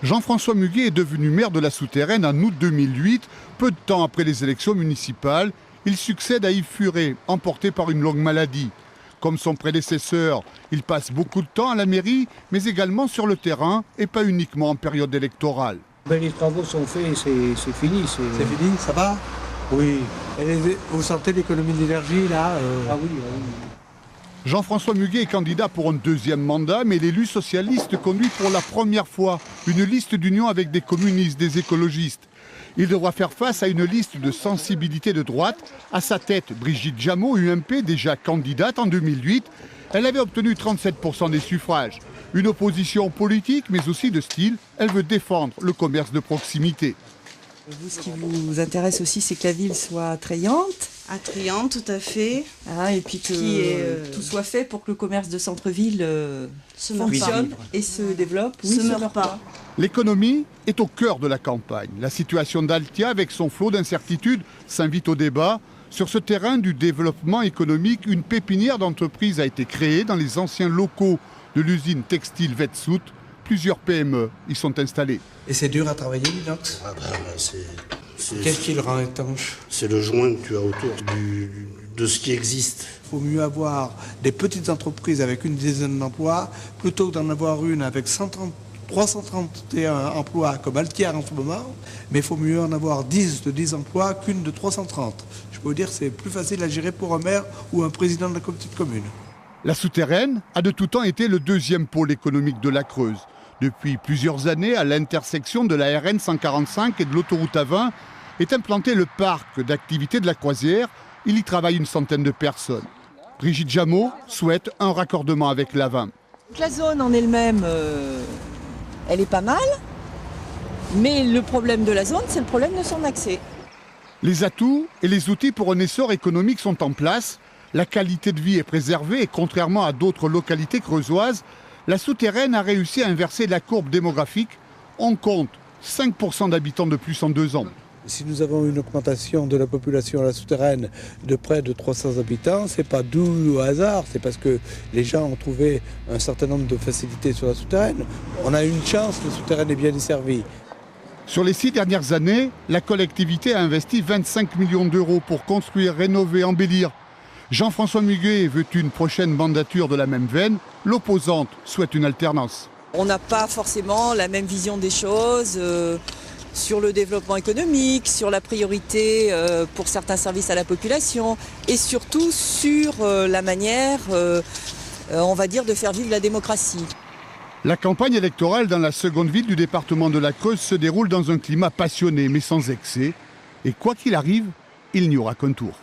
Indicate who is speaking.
Speaker 1: Jean-François Muguet est devenu maire de la Souterraine en août 2008. Peu de temps après les élections municipales, il succède à Yves Furet, emporté par une longue maladie. Comme son prédécesseur, il passe beaucoup de temps à la mairie, mais également sur le terrain et pas uniquement en période électorale.
Speaker 2: Les travaux sont faits, c'est fini.
Speaker 3: C'est fini, ça va?
Speaker 2: Oui.
Speaker 3: Vous sentez l'économie d'énergie là
Speaker 2: Ah oui.
Speaker 1: Jean-François Muguet est candidat pour un deuxième mandat, mais l'élu socialiste conduit pour la première fois une liste d'union avec des communistes, des écologistes. Il devra faire face à une liste de sensibilité de droite. À sa tête, Brigitte Jameau, UMP, déjà candidate en 2008. Elle avait obtenu 37% des suffrages. Une opposition politique, mais aussi de style. Elle veut défendre le commerce de proximité.
Speaker 4: Vous, ce qui vous intéresse aussi, c'est que la ville soit attrayante.
Speaker 5: Attrayante, tout à fait.
Speaker 4: Et puis que tout soit fait pour que le commerce de centre-ville fonctionne et se développe.
Speaker 5: Oui, se meurt pas.
Speaker 1: L'économie est au cœur de la campagne. La situation d'Altia, avec son flot d'incertitudes, s'invite au débat. Sur ce terrain du développement économique, une pépinière d'entreprise a été créée dans les anciens locaux de l'usine textile Vetsout. Plusieurs PME y sont installées.
Speaker 3: Et c'est dur à travailler, l'inox? Qu'est-ce qui le rend étanche?
Speaker 6: C'est le joint que tu as autour de ce qui existe.
Speaker 3: Il faut mieux avoir des petites entreprises avec une dizaine d'emplois plutôt que d'en avoir une avec 331 emplois comme Altia en ce moment. Mais il faut mieux en avoir 10 de 10 emplois qu'une de 330. Je peux vous dire que c'est plus facile à gérer pour un maire ou un président de la petite commune.
Speaker 1: La Souterraine a de tout temps été le deuxième pôle économique de la Creuse. Depuis plusieurs années, à l'intersection de la RN 145 et de l'autoroute A20, est implanté le parc d'activités de la Croisière. Il y travaille une centaine de personnes. Brigitte Jameau souhaite un raccordement avec l'A20.
Speaker 4: La zone en elle-même, elle est pas mal. Mais le problème de la zone, c'est le problème de son accès.
Speaker 1: Les atouts et les outils pour un essor économique sont en place. La qualité de vie est préservée et contrairement à d'autres localités creusoises, la Souterraine a réussi à inverser la courbe démographique. On compte 5% d'habitants de plus en 2 ans.
Speaker 3: Si nous avons une augmentation de la population à la Souterraine de près de 300 habitants, c'est pas dû au hasard, c'est parce que les gens ont trouvé un certain nombre de facilités sur la Souterraine. On a une chance, la Souterraine est bien desservie.
Speaker 1: Sur les 6 dernières années, la collectivité a investi 25 millions d'euros pour construire, rénover, embellir. Jean-François Muguet veut une prochaine mandature de la même veine. L'opposante souhaite une alternance.
Speaker 4: On n'a pas forcément la même vision des choses sur le développement économique, sur la priorité pour certains services à la population et surtout sur la manière, on va dire, de faire vivre la démocratie.
Speaker 1: La campagne électorale dans la seconde ville du département de la Creuse se déroule dans un climat passionné mais sans excès. Et quoi qu'il arrive, il n'y aura qu'un tour.